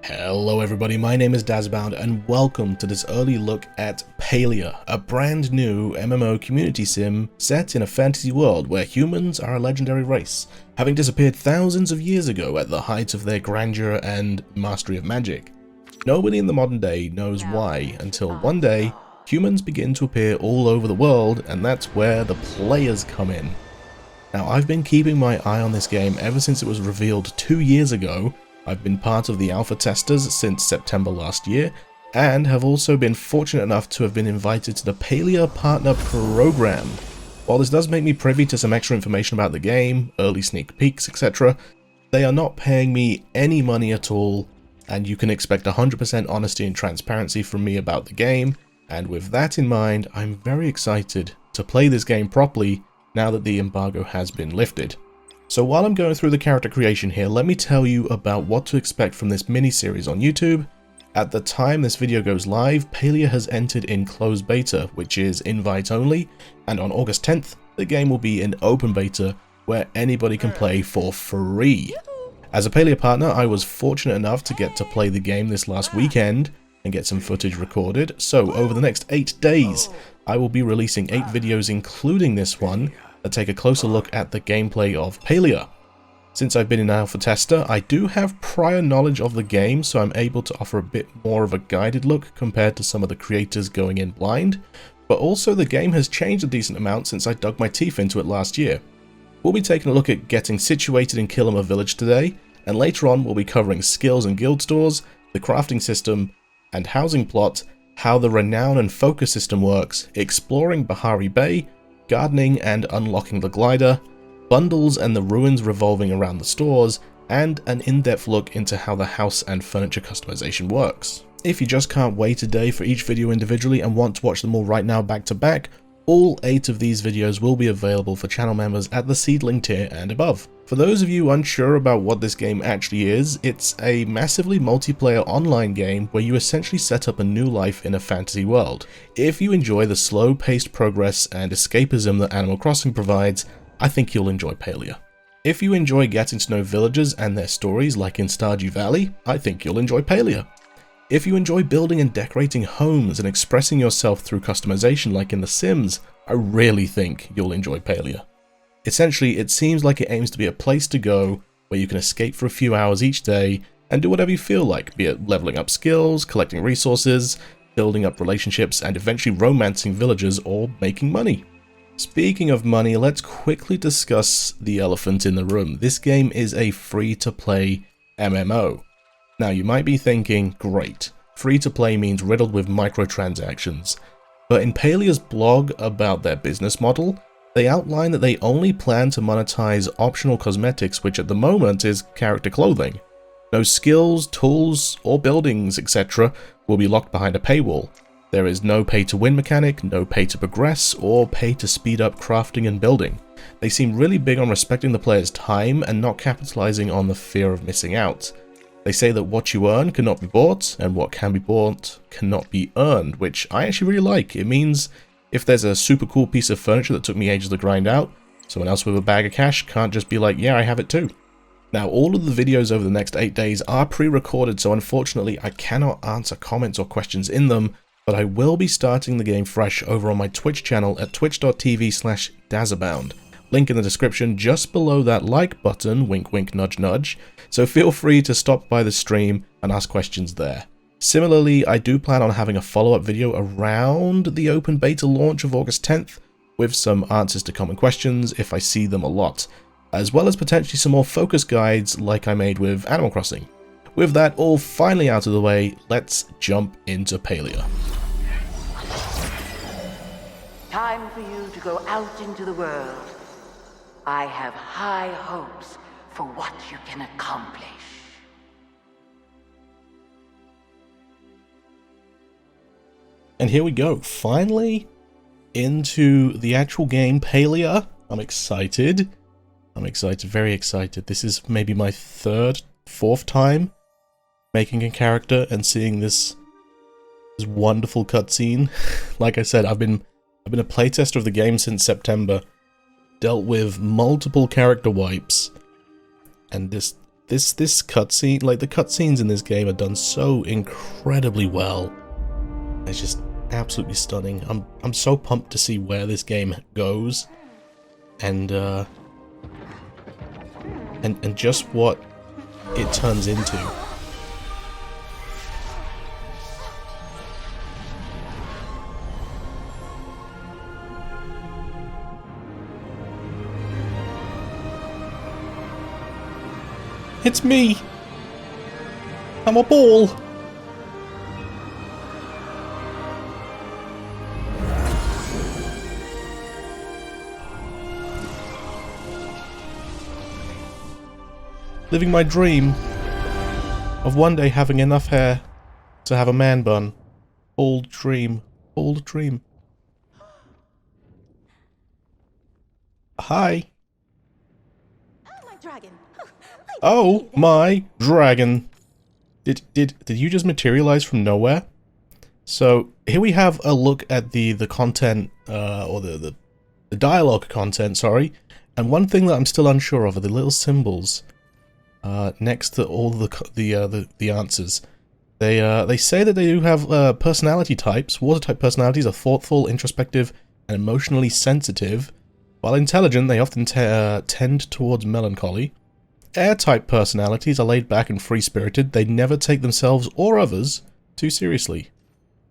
Hello everybody, my name is Dazbound and welcome to this early look at Palia, a brand new MMO community sim set in a fantasy world where humans are a legendary race, having disappeared thousands of years ago at the height of their grandeur and mastery of magic. Nobody in the modern day knows why until one day humans begin to appear all over the world, and that's where the players come in. Now, I've been keeping my eye on this game ever since it was revealed 2 years ago. I've been part of the alpha testers since September last year, and have also been fortunate enough to have been invited to the Palia Partner Program. While this does make me privy to some extra information about the game, early sneak peeks, etc., they are not paying me any money at all, and you can expect 100% honesty and transparency from me about the game, and with that in mind, I'm very excited to play this game properly now that the embargo has been lifted. So while I'm going through the character creation here, let me tell you about what to expect from this mini-series on YouTube. At the time this video goes live, Palia has entered in closed beta, which is invite only, and on August 10th, the game will be in open beta, where anybody can play for free. As a Palia partner, I was fortunate enough to get to play the game this last weekend and get some footage recorded, so over the next 8 days, I will be releasing 8 videos including this one, that take a closer look at the gameplay of Palia. Since I've been an alpha tester, I do have prior knowledge of the game, so I'm able to offer a bit more of a guided look compared to some of the creators going in blind, but also the game has changed a decent amount since I dug my teeth into it last year. We'll be taking a look at getting situated in Kilima village today, and later on we'll be covering skills and guild stores, the crafting system and housing plot, how the renown and focus system works, exploring Bahari Bay, gardening and unlocking the glider, bundles and the ruins revolving around the stores, and an in-depth look into how the house and furniture customization works. If you just can't wait a day for each video individually and want to watch them all right now back to back, all 8 of these videos will be available for channel members at the seedling tier and above. For those of you unsure about what this game actually is, it's a massively multiplayer online game where you essentially set up a new life in a fantasy world. If you enjoy the slow-paced progress and escapism that Animal Crossing provides, I think you'll enjoy Palia. If you enjoy getting to know villagers and their stories like in Stardew Valley, I think you'll enjoy Palia. If you enjoy building and decorating homes and expressing yourself through customization like in The Sims, I really think you'll enjoy Palia. Essentially, it seems like it aims to be a place to go where you can escape for a few hours each day and do whatever you feel like, be it leveling up skills, collecting resources, building up relationships, and eventually romancing villagers or making money. Speaking of money, let's quickly discuss the elephant in the room. This game is a free-to-play MMO. Now, you might be thinking, great, free-to-play means riddled with microtransactions. But in Palia's blog about their business model, they outline that they only plan to monetize optional cosmetics, which at the moment is character clothing. No skills, tools, or buildings, etc. will be locked behind a paywall. There is no pay-to-win mechanic, no pay to progress, or pay to speed up crafting and building. They seem really big on respecting the player's time and not capitalizing on the fear of missing out. They say that what you earn cannot be bought, and what can be bought cannot be earned, which I actually really like. It means if there's a super cool piece of furniture that took me ages to grind out, someone else with a bag of cash can't just be like, yeah, I have it too. Now, all of the videos over the next 8 days are pre-recorded, so unfortunately I cannot answer comments or questions in them, but I will be starting the game fresh over on my Twitch channel at twitch.tv/Dazabound. Link in the description just below that like button, wink wink nudge nudge, so feel free to stop by the stream and ask questions there. Similarly, I do plan on having a follow-up video around the open beta launch of August 10th, with some answers to common questions if I see them a lot, as well as potentially some more focus guides like I made with Animal Crossing. With that all finally out of the way, let's jump into Palia. Time for you to go out into the world. I have high hopes for what you can accomplish. And here we go, finally into the actual game, Palia. I'm excited. Very excited. This is maybe my 3rd, 4th time making a character and seeing this wonderful cutscene. Like I said, I've been a playtester of the game since September, dealt with multiple character wipes, and this This cutscene, like the cutscenes in this game are done so incredibly well. It's just absolutely stunning. I'm so pumped to see where this game goes, and just what it turns into. It's me! I'm a ball! Living my dream of one day having enough hair to have a man bun. Bold dream. Bold dream. Hi. My dragon. Oh my dragon. Did you just materialize from nowhere? So here we have a look at the content, or the dialogue content, sorry. And one thing that I'm still unsure of are the little symbols next to all the answers. They say that they do have personality types. Water type personalities are thoughtful, introspective, and emotionally sensitive. While intelligent, they often tend towards melancholy. Air-type personalities are laid back and free-spirited. They never take themselves or others too seriously.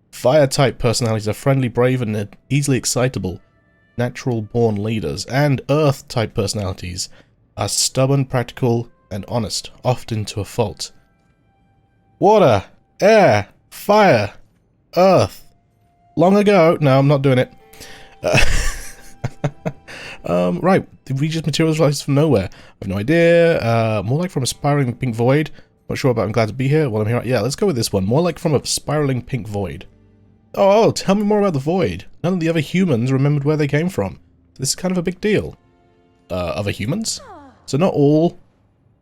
Fire-type personalities are friendly, brave, and easily excitable, natural-born leaders. And Earth-type personalities are stubborn, practical, and honest, often to a fault. Water, air, fire, Earth. Long ago... No, I'm not doing it. Right, did we just materialize from nowhere? I have no idea. More like from a spiraling pink void. Not sure, but I'm glad to be here. While I'm here, yeah, let's go with this one. More like from a spiraling pink void. Oh, tell me more about the void. None of the other humans remembered where they came from. This is kind of a big deal. Other humans? So not all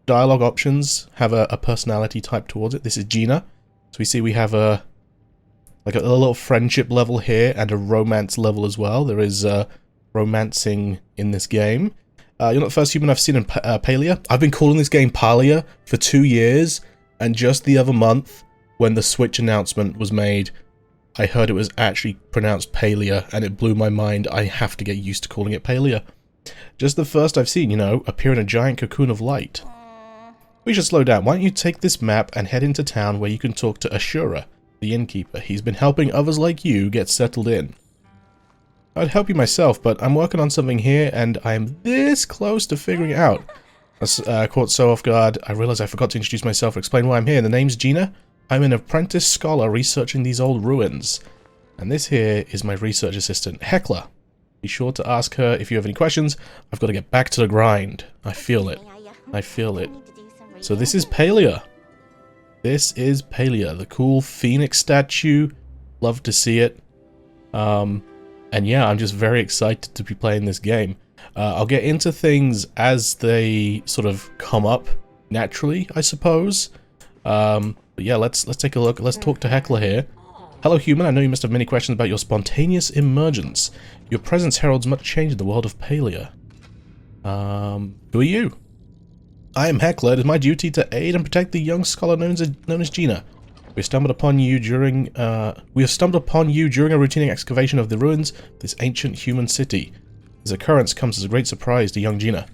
dialogue options have a personality type towards it. This is Gina. So we see we have a little friendship level here and a romance level as well. There is romancing in this game. You're not the first human I've seen in Palia. I've been calling this game Palia for 2 years, and just the other month, when the Switch announcement was made, I heard it was actually pronounced Palia, and it blew my mind. I have to get used to calling it Palia. Just the first I've seen, you know, appear in a giant cocoon of light. We should slow down. Why don't you take this map and head into town where you can talk to Ashura, the innkeeper. He's been helping others like you get settled in. I'd help you myself, but I'm working on something here, and I'm this close to figuring it out. I was caught so off guard, I realized I forgot to introduce myself and explain why I'm here. The name's Gina. I'm an apprentice scholar researching these old ruins. And this here is my research assistant, Hecla. Be sure to ask her if you have any questions. I've got to get back to the grind. I feel it. I feel it. So this is Palia. This is Palia, the cool phoenix statue. Love to see it. And yeah, I'm just very excited to be playing this game. I'll get into things as they sort of come up naturally, I suppose. But yeah, let's take a look. Let's talk to Hecla here. Hello, human. I know you must have many questions about your spontaneous emergence. Your presence heralds much change in the world of Palia. Who are you? I am Hecla. It is my duty to aid and protect the young scholar known as Gina. We have stumbled upon you during a routine excavation of the ruins of this ancient human city. This occurrence comes as a great surprise to young Gina.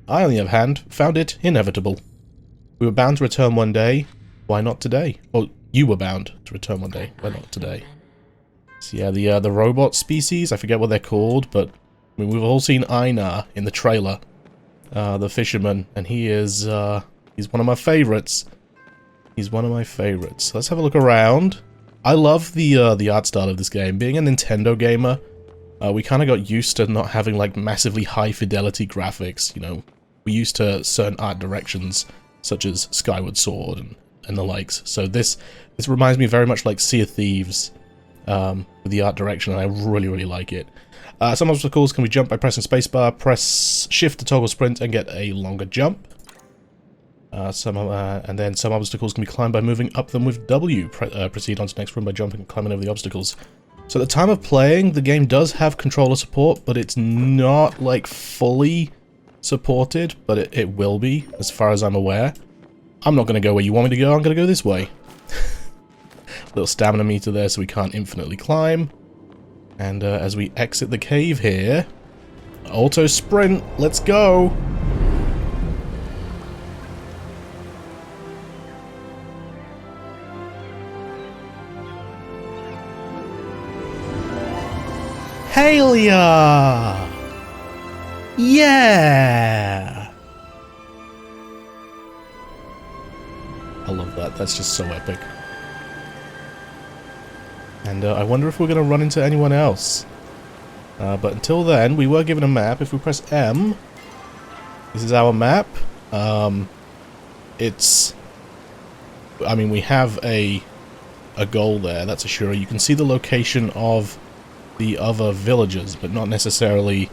I, on the other hand, found it inevitable. We were bound to return one day. Why not today? Well, you were bound to return one day. Why not today? So yeah, the robot species, I forget what they're called, but I mean, we've all seen Einar in the trailer, the fisherman, and he is he's one of my favorites. He's one of my favorites. Let's have a look around. I love the art style of this game. Being a Nintendo gamer, we kind of got used to not having like massively high fidelity graphics. You know, we used to certain art directions such as Skyward Sword and the likes. So this reminds me very much like Sea of Thieves with the art direction, and I really like it. Some obstacles can be jumped by pressing spacebar. Press shift to toggle sprint and get a longer jump. And then some obstacles can be climbed by moving up them with W. Proceed on to the next room by jumping and climbing over the obstacles. So at the time of playing, the game does have controller support, but it's not like fully supported, but it will be, as far as I'm aware. I'm not going to go where you want me to go, I'm going to go this way. Little stamina meter there so we can't infinitely climb. And as we exit the cave here, auto sprint, let's go! Palia! Yeah! I love that, that's just so epic. And I wonder if we're going to run into anyone else. But until then, we were given a map. If we press M, this is our map. It's... I mean, we have a goal there, that's a sure. You can see the location of the other villagers, but not necessarily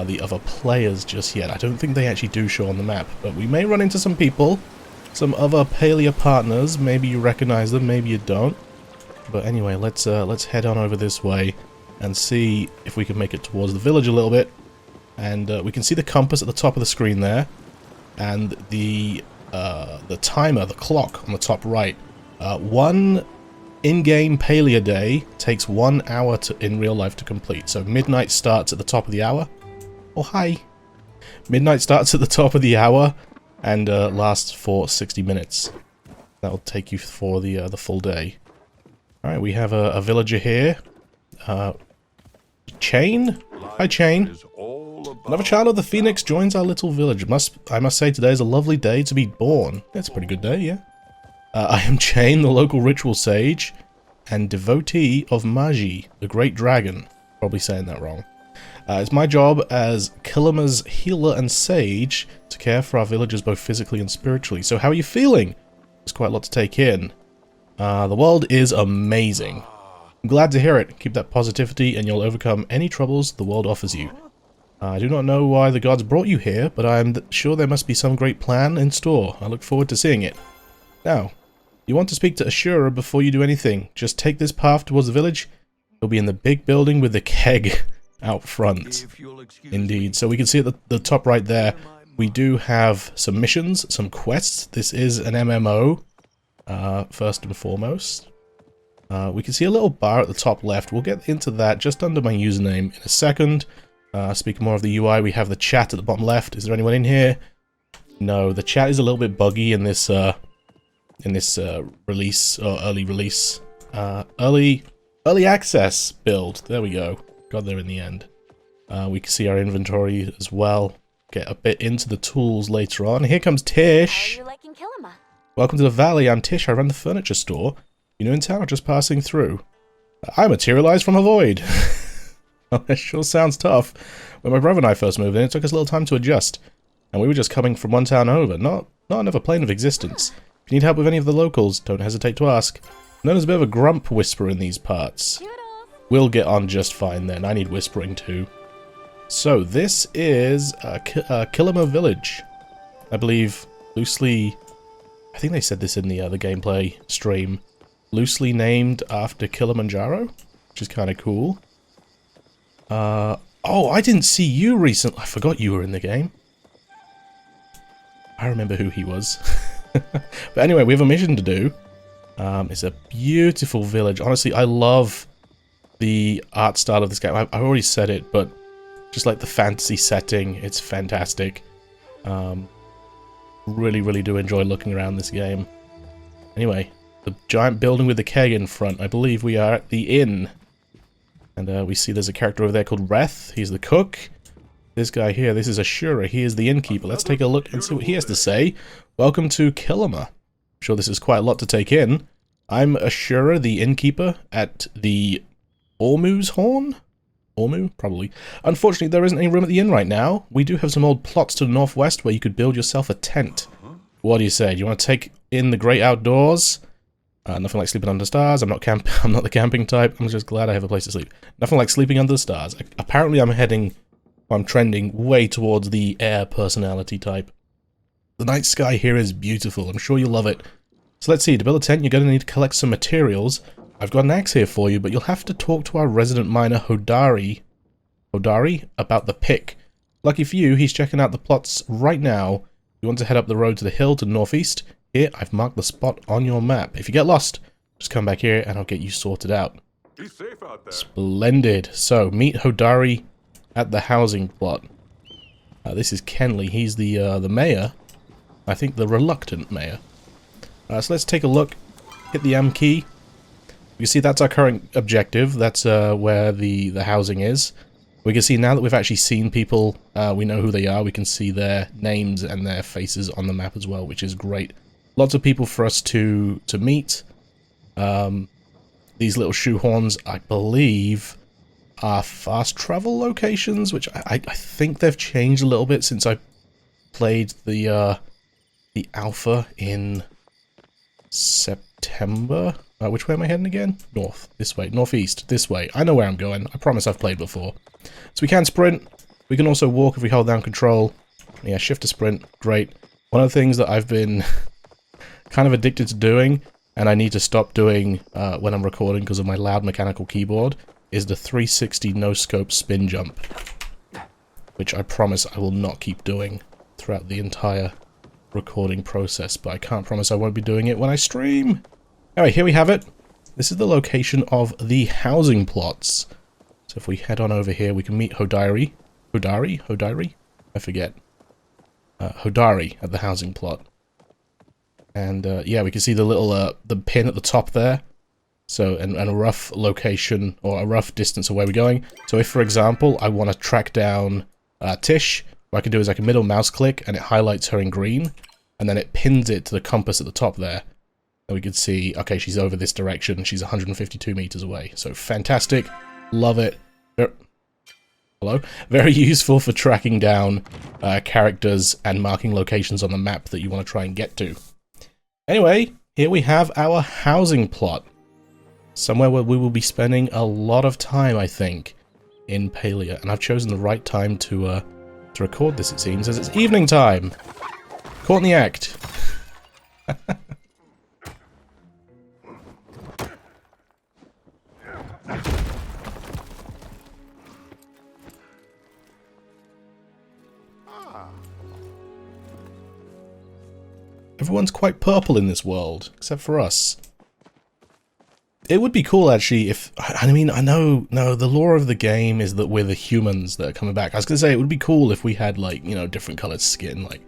the other players just yet. I don't think they actually do show on the map, but we may run into some people, some other Palia partners. Maybe you recognize them, maybe you don't. But anyway, let's head on over this way and see if we can make it towards the village a little bit. And we can see the compass at the top of the screen there, and the timer, the clock on the top right. One in-game Palia day takes 1 hour in real life to complete. So midnight starts at the top of the hour. Oh, hi. Midnight starts at the top of the hour and lasts for 60 minutes. That'll take you for the full day. Alright, we have a villager here. Chain? Hi, Chain. Another child of the Phoenix joins our little village. I must say today is a lovely day to be born. That's a pretty good day, yeah. I am Chain, the local ritual sage, and devotee of Magi, the great dragon. Probably saying that wrong. It's my job as Kilima's healer and sage to care for our villagers both physically and spiritually. So how are you feeling? There's quite a lot to take in. The world is amazing. I'm glad to hear it. Keep that positivity and you'll overcome any troubles the world offers you. I do not know why the gods brought you here, but I am sure there must be some great plan in store. I look forward to seeing it. Now, you want to speak to Ashura before you do anything. Just take this path towards the village. You'll be in the big building with the keg out front. Indeed. So we can see at the top right there, we do have some missions, some quests. This is an MMO, first and foremost. We can see a little bar at the top left. We'll get into that just under my username in a second. Speaking more of the UI, we have the chat at the bottom left. Is there anyone in here? No, the chat is a little bit buggy in this release, or early release. Early access build. There we go. Got there in the end. We can see our inventory as well. Get a bit into the tools later on. Here comes Tish. How are you liking Kilima? Welcome to the valley. I'm Tish. I run the furniture store. You know, in town, or just passing through? I materialized from a void. Well, that sure sounds tough. When my brother and I first moved in, it took us a little time to adjust. And we were just coming from one town over, not another plane of existence. If you need help with any of the locals, don't hesitate to ask. I'm known as a bit of a grump whisperer in these parts. We'll get on just fine then. I need whispering too. So, this is Kilima Village. I believe, loosely... I think they said this in the gameplay stream. Loosely named after Kilimanjaro, which is kind of cool. Oh, I didn't see you recently. I forgot you were in the game. I remember who he was. But anyway, we have a mission to do. It's a beautiful village. Honestly, I love the art style of this game. I've already said it, but just like the fantasy setting, it's fantastic. Really, really do enjoy looking around this game. Anyway, the giant building with the keg in front. I believe we are at the inn. And we see there's a character over there called Reth. He's the cook. This guy here, this is Ashura. He is the innkeeper. Let's take a look and see what he has to say. Welcome to Kilima. I'm sure this is quite a lot to take in. I'm Ashura, the innkeeper at the Ormu's Horn? Ormu? Probably. Unfortunately, there isn't any room at the inn right now. We do have some old plots to the northwest where you could build yourself a tent. What do you say? Do you want to take in the great outdoors? Nothing like sleeping under stars. I'm not the camping type. I'm just glad I have a place to sleep. Nothing like sleeping under the stars. Apparently I'm trending way towards the air personality type. The night sky here is beautiful. I'm sure you'll love it. So let's see. To build a tent, you're going to need to collect some materials. I've got an axe here for you, but you'll have to talk to our resident miner, Hodari, about the pick. Lucky for you, he's checking out the plots right now. You want to head up the road to the hill to the northeast. Here, I've marked the spot on your map. If you get lost, just come back here and I'll get you sorted out. Be safe out there. Splendid. So, meet Hodari at the housing plot. This is Kenley. He's the mayor. I think the reluctant mayor. So let's take a look. Hit the M key. You see that's our current objective. That's where the housing is. We can see now that we've actually seen people, we know who they are. We can see their names and their faces on the map as well, which is great. Lots of people for us to meet. These little shoehorns, I believe, are fast travel locations, which I think they've changed a little bit since I played the alpha in September. Which way am I heading again? North. This way. Northeast. This way. I know where I'm going. I promise I've played before. So we can sprint. We can also walk if we hold down control. Yeah, shift to sprint. Great. One of the things that I've been kind of addicted to doing, and I need to stop doing when I'm recording because of my loud mechanical keyboard, is the 360 no-scope spin jump. Which I promise I will not keep doing throughout the entire recording process, but I can't promise I won't be doing it when I stream. Alright, here we have it. This is the location of the housing plots. So if we head on over here, we can meet Hodari. Hodari? I forget. Hodari at the housing plot. And yeah, we can see the little the pin at the top there. So, and a rough location, or a rough distance of where we're going. So if, for example, I want to track down Tish, what I can do is I can middle mouse click, and it highlights her in green. And then it pins it to the compass at the top there. And we can see, okay, she's over this direction. She's 152 meters away. So fantastic. Love it. Hello? Very useful for tracking down characters and marking locations on the map that you want to try and get to. Anyway, here we have our housing plot. Somewhere where we will be spending a lot of time, I think, in Palia. And I've chosen the right time to record this, it seems, as it's evening time. Caught in the act. Everyone's quite purple in this world, except for us. It would be cool, actually, if... I mean, I know... No, the lore of the game is that we're the humans that are coming back. I was gonna say, it would be cool if we had, like, you know, different colored skin. Like,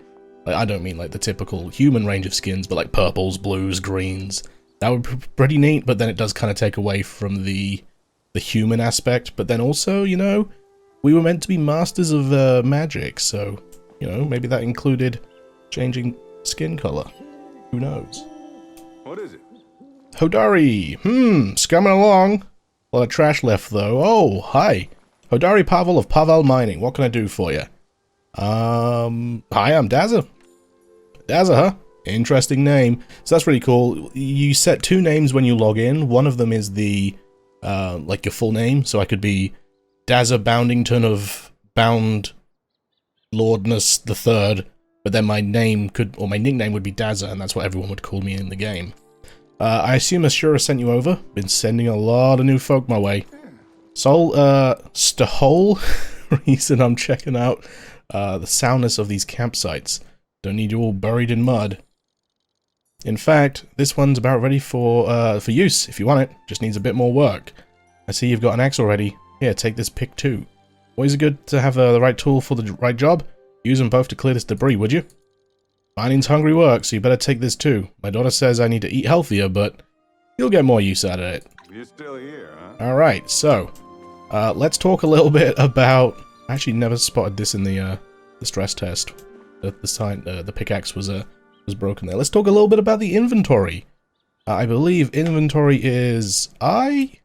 I don't mean, like, the typical human range of skins, but, like, purples, blues, greens. That would be pretty neat, but then it does kind of take away from the human aspect. But then also, you know, we were meant to be masters of magic, so, you know, maybe that included changing skin color. Who knows? What is it? Hodari! Scumming along. A lot of trash left, though. Oh, hi. Hodari Pavel of Pavel Mining. What can I do for you? Hi, I'm Dazza. Dazza, huh? Interesting name. So that's really cool. You set two names when you log in. One of them is the, like your full name. So I could be Dazza Boundington of Bound Lordness the Third. But then my name could, or my nickname would be Dazza, and that's what everyone would call me in the game. I assume Ashura sent you over. Been sending a lot of new folk my way. So, the whole reason I'm checking out the soundness of these campsites. Don't need you all buried in mud. In fact, this one's about ready for use, if you want it. Just needs a bit more work. I see you've got an axe already. Here, take this pick too. Always good to have the right tool for the right job. Use them both to clear this debris, would you? Mining's hungry work, so you better take this too. My daughter says I need to eat healthier, but you'll get more use out of it. You're still here, huh? Alright, so, let's talk a little bit about... I actually never spotted this in the stress test. The pickaxe was broken there. Let's talk a little bit about the inventory. I believe inventory is I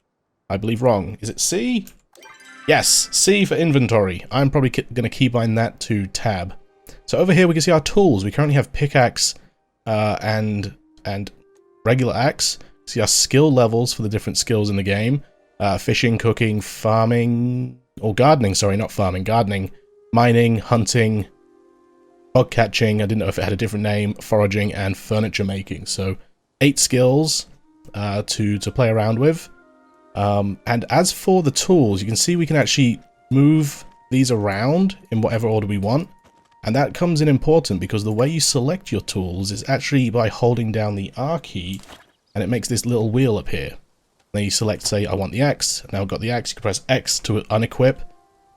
believe wrong. Is it C? Yes, C for inventory. I'm probably going to keybind that to tab. So over here we can see our tools. We currently have pickaxe and regular axe. See our skill levels for the different skills in the game. Fishing, cooking, farming, or gardening, sorry, not farming, gardening, mining, hunting, bug catching, I didn't know if it had a different name, foraging, and furniture making. So 8 skills to play around with. And as for the tools, you can see we can actually move these around in whatever order we want. And that comes in important because the way you select your tools is actually by holding down the R key, and it makes this little wheel appear. Then you select, say, I want the X. Now I've got the X, you can press X to unequip.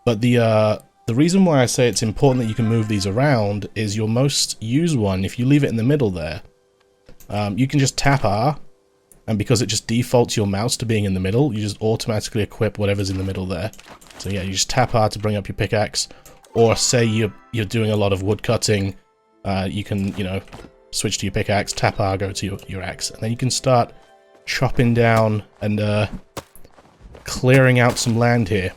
But the reason why I say it's important that you can move these around is your most used one, if you leave it in the middle there, you can just tap R, and because it just defaults your mouse to being in the middle, you just automatically equip whatever's in the middle there. So yeah, you just tap R to bring up your pickaxe, or say you're doing a lot of wood cutting, you can, you know, switch to your pickaxe, tap R, go to your axe, and then you can start chopping down and clearing out some land here.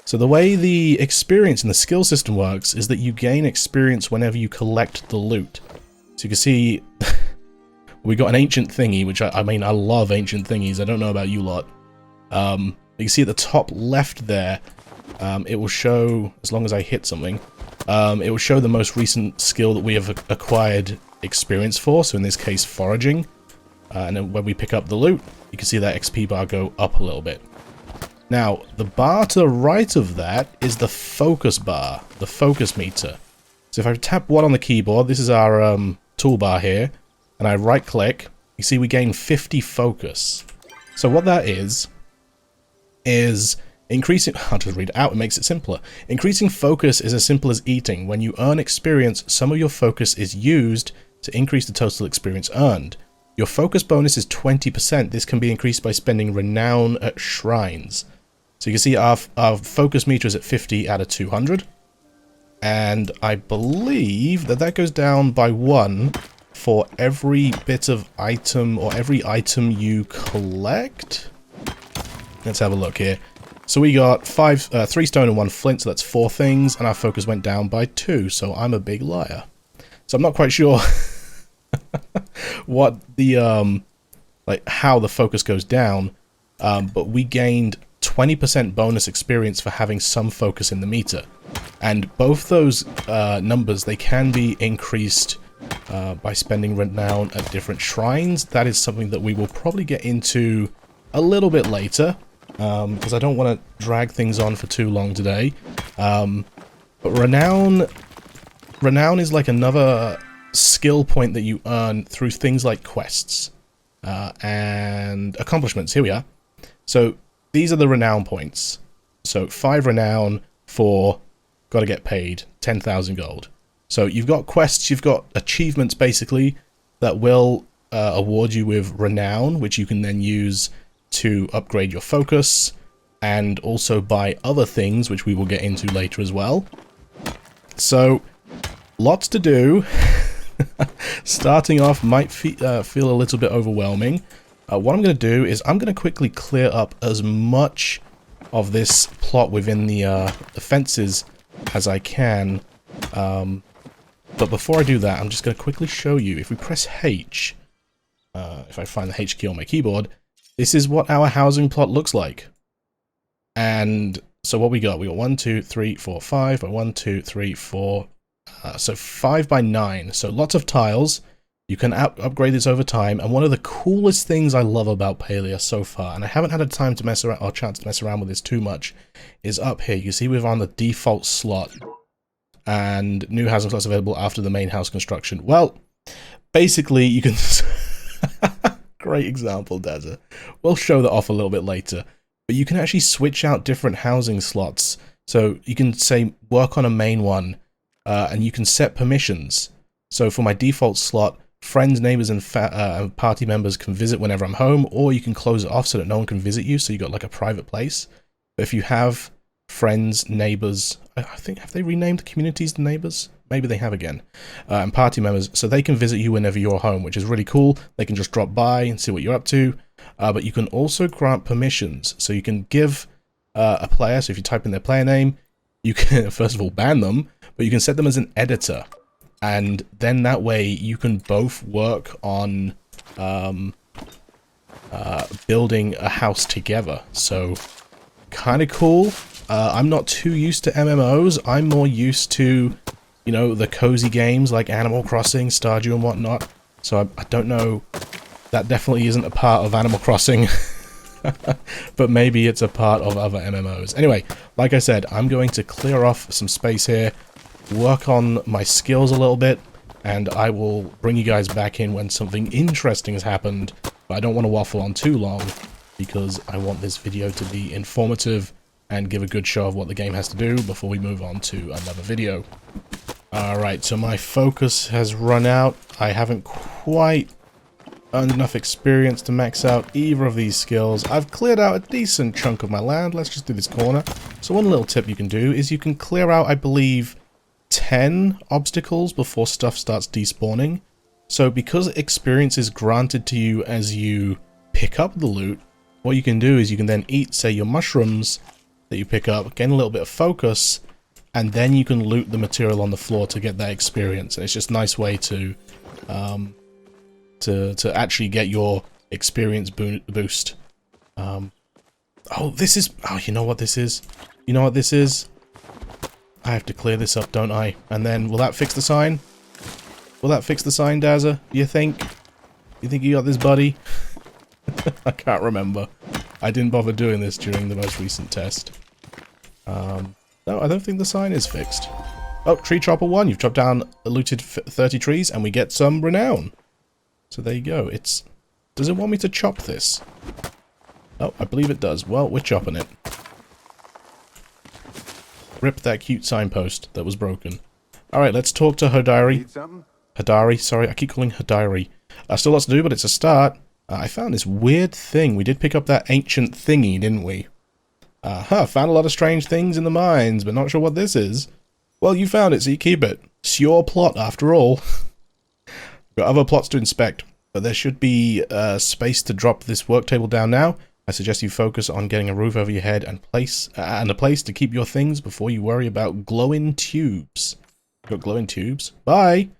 So the way the experience in the skill system works is that you gain experience whenever you collect the loot. So you can see we got an ancient thingy, which I mean, I love ancient thingies. I don't know about you lot. You can see at the top left there, it will show, as long as I hit something, it will show the most recent skill that we have acquired experience for, so in this case foraging. And then when we pick up the loot, you can see that XP bar go up a little bit. Now, the bar to the right of that is the focus bar, the focus meter. So if I tap 1 on the keyboard, this is our toolbar here, and I right click, you see we gain 50 focus. So what that is increasing, I'll just read it out, it makes it simpler. Increasing focus is as simple as eating. When you earn experience, some of your focus is used to increase the total experience earned. Your focus bonus is 20%. This can be increased by spending renown at shrines. So you can see our focus meter is at 50 out of 200. And I believe that goes down by 1 for every bit of item, or every item you collect. Let's have a look here. So we got 3 stone and 1 flint, so that's 4 things, and our focus went down by 2, so I'm a big liar. So I'm not quite sure what the, like, how the focus goes down, but we gained 20% bonus experience for having some focus in the meter. And both those numbers, they can be increased by spending renown at different shrines. That is something that we will probably get into a little bit later, because I don't want to drag things on for too long today. But renown is like another skill point that you earn through things like quests and accomplishments. Here we are. So these are the renown points. So 5 renown for gotta get paid 10,000 gold. So you've got quests, you've got achievements basically that will award you with renown, which you can then use to upgrade your focus and also buy other things, which we will get into later as well. So lots to do. Starting off might feel a little bit overwhelming. What I'm going to do is I'm going to quickly clear up as much of this plot within the fences as I can. But before I do that, I'm just going to quickly show you. If we press H, if I find the H key on my keyboard, this is what our housing plot looks like. And so what we got 1, 2, 3, 4, 5, 1, 2, 3, 4, so 5 by 9. So lots of tiles. You can upgrade this over time, and one of the coolest things I love about Palia so far, and I haven't had a time to mess around or chance to mess around with this too much, is up here. You see we're on the default slot, and new housing slots available after the main house construction. Well, basically you can great example, Dazza. We'll show that off a little bit later, but you can actually switch out different housing slots. So you can say work on a main one, and you can set permissions. So for my default slot, friends, neighbors, and party members can visit whenever I'm home, or you can close it off so that no one can visit you, so you got like a private place. But if you have friends, neighbors, I think, have they renamed the communities to neighbors? Maybe they have again. And party members, so they can visit you whenever you're home, which is really cool. They can just drop by and see what you're up to. But you can also grant permissions. So you can give a player, so if you type in their player name, you can first of all ban them, but you can set them as an editor. And then that way you can both work on building a house together. So kind of cool. I'm not too used to MMOs. I'm more used to, you know, the cozy games like Animal Crossing, Stardew and whatnot. So I don't know. That definitely isn't a part of Animal Crossing. But maybe it's a part of other MMOs. Anyway, like I said, I'm going to clear off some space here. work on my skills a little bit, and I will bring you guys back in when something interesting has happened. But I don't want to waffle on too long, because I want this video to be informative and give a good show of what the game has to do before we move on to another video. Alright, so my focus has run out. I haven't quite earned enough experience to max out either of these skills. I've cleared out a decent chunk of my land. Let's just do this corner. So one little tip you can do is you can clear out, I believe, 10 obstacles before stuff starts despawning. So because experience is granted to you as you pick up the loot, what you can do is you can then eat, say, your mushrooms that you pick up, gain a little bit of focus, and then you can loot the material on the floor to get that experience. And it's just a nice way to actually get your experience boost. Oh, this is... Oh, you know what this is? You know what this is? I have to clear this up, don't I? And then, will that fix the sign? Will that fix the sign, Dazza? Do you think? You think you got this, buddy? I can't remember. I didn't bother doing this during the most recent test. No, I don't think the sign is fixed. Oh, Tree Chopper 1. You've chopped down, looted 30 trees, and we get some renown. So there you go. It's... Does it want me to chop this? Oh, I believe it does. Well, we're chopping it. Rip that cute signpost that was broken. Alright, let's talk to Hodari. Hadari, sorry, I keep calling Hodari. Still lots to do, but it's a start. I found this weird thing. We did pick up that ancient thingy, didn't we? Found a lot of strange things in the mines, but not sure what this is. Well, you found it, so you keep it. It's your plot, after all. Got other plots to inspect, but there should be space to drop this work table down now. I suggest you focus on getting a roof over your head and a place to keep your things before you worry about glowing tubes. Got glowing tubes? Bye!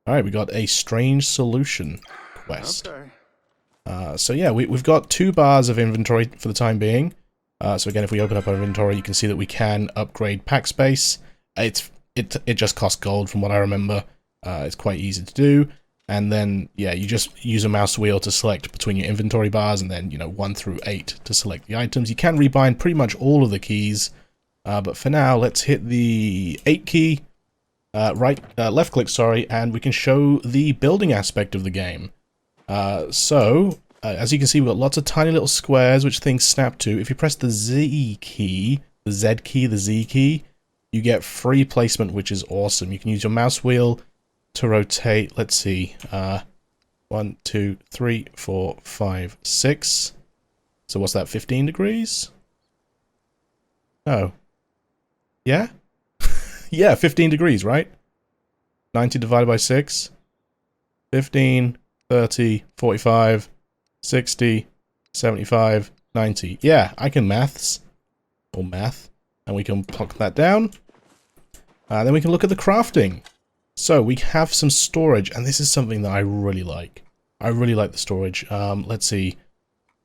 Alright, we got a strange solution quest. Okay. So yeah, we've got 2 bars of inventory for the time being. So again, if we open up our inventory, you can see that we can upgrade pack space. It just costs gold from what I remember. It's quite easy to do. And then, yeah, you just use a mouse wheel to select between your inventory bars, and then, 1 through 8 to select the items. You can rebind pretty much all of the keys, but for now, let's hit the 8 key, left click, sorry, and we can show the building aspect of the game. As you can see, we've got lots of tiny little squares which things snap to. If you press the Z key, the Z key, the Z key, you get free placement, which is awesome. You can use your mouse wheel to rotate, let's see, 1, 2, 3, 4, 5, 6. So what's that, 15 degrees? Oh. Yeah? Yeah, 15 degrees, right? 90 divided by 6. 15, 30, 45, 60, 75, 90. Yeah, I can maths. Or math. And we can plunk that down. Then we can look at the crafting. So we have some storage, and this is something that I really like. I really like the storage. Let's see.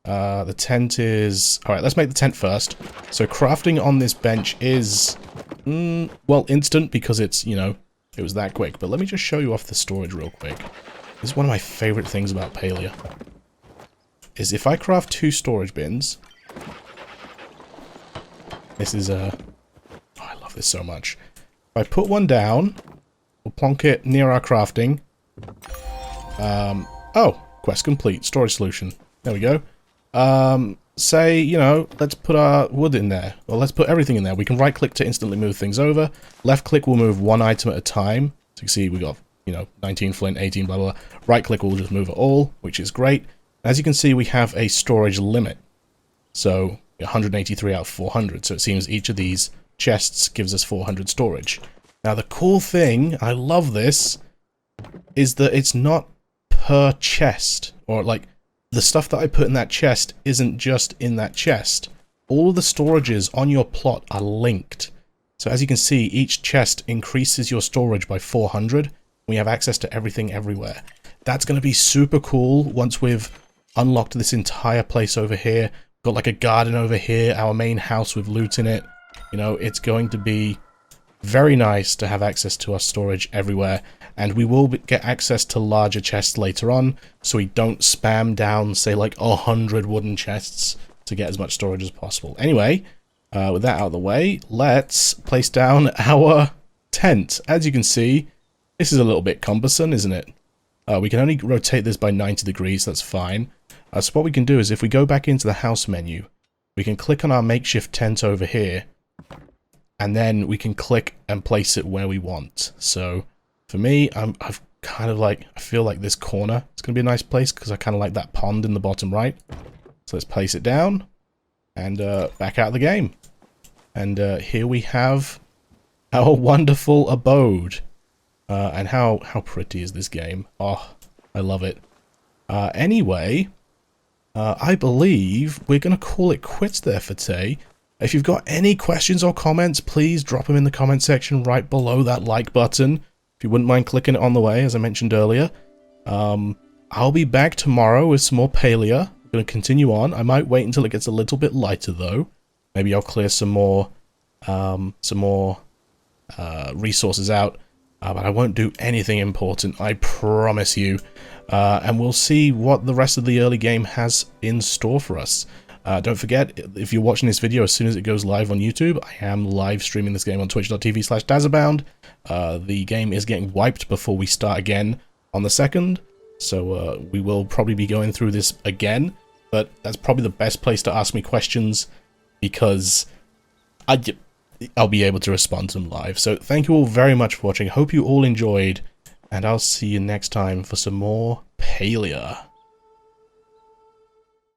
The tent is... Alright, let's make the tent first. So crafting on this bench is... well, instant because it's, it was that quick. But let me just show you off the storage real quick. This is one of my favorite things about Palia. Is if I craft 2 storage bins... This is oh, I love this so much. If I put one down... We'll plonk it near our crafting. Oh, quest complete. Storage solution. There we go. Say, let's put our wood in there. Well, let's put everything in there. We can right-click to instantly move things over. Left-click will move one item at a time. So you can see we got, 19 flint, 18, blah, blah, blah. Right-click will just move it all, which is great. As you can see, we have a storage limit. So 183 out of 400. So it seems each of these chests gives us 400 storage. Now the cool thing, I love this, is that it's not per chest, or like, the stuff that I put in that chest isn't just in that chest. All of the storages on your plot are linked. So as you can see, each chest increases your storage by 400. We have access to everything everywhere. That's going to be super cool once we've unlocked this entire place over here. Got like a garden over here, our main house with loot in it. It's going to be very nice to have access to our storage everywhere, and we will get access to larger chests later on, so we don't spam down, say, like 100 wooden chests to get as much storage as possible. Anyway, with that out of the way, let's place down our tent. As you can see, this is a little bit cumbersome, isn't it? We can only rotate this by 90 degrees, that's fine. So what we can do is if we go back into the house menu, we can click on our makeshift tent over here, and then we can click and place it where we want. So for me, I've kind of like, I feel like this corner is going to be a nice place because I kind of like that pond in the bottom right. So let's place it down and back out of the game. And here we have our wonderful abode. And how pretty is this game? Oh, I love it. Anyway, I believe we're going to call it quits there for today. If you've got any questions or comments, please drop them in the comment section right below that like button. If you wouldn't mind clicking it on the way, as I mentioned earlier. I'll be back tomorrow with some more Palia. I'm going to continue on. I might wait until it gets a little bit lighter, though. Maybe I'll clear some more resources out. But I won't do anything important, I promise you. And we'll see what the rest of the early game has in store for us. Don't forget, if you're watching this video as soon as it goes live on YouTube, I am live streaming this game on twitch.tv/dazabound. The game is getting wiped before we start again on the 2nd, so we will probably be going through this again, but that's probably the best place to ask me questions, because I'll be able to respond to them live. So thank you all very much for watching. Hope you all enjoyed, and I'll see you next time for some more Palia.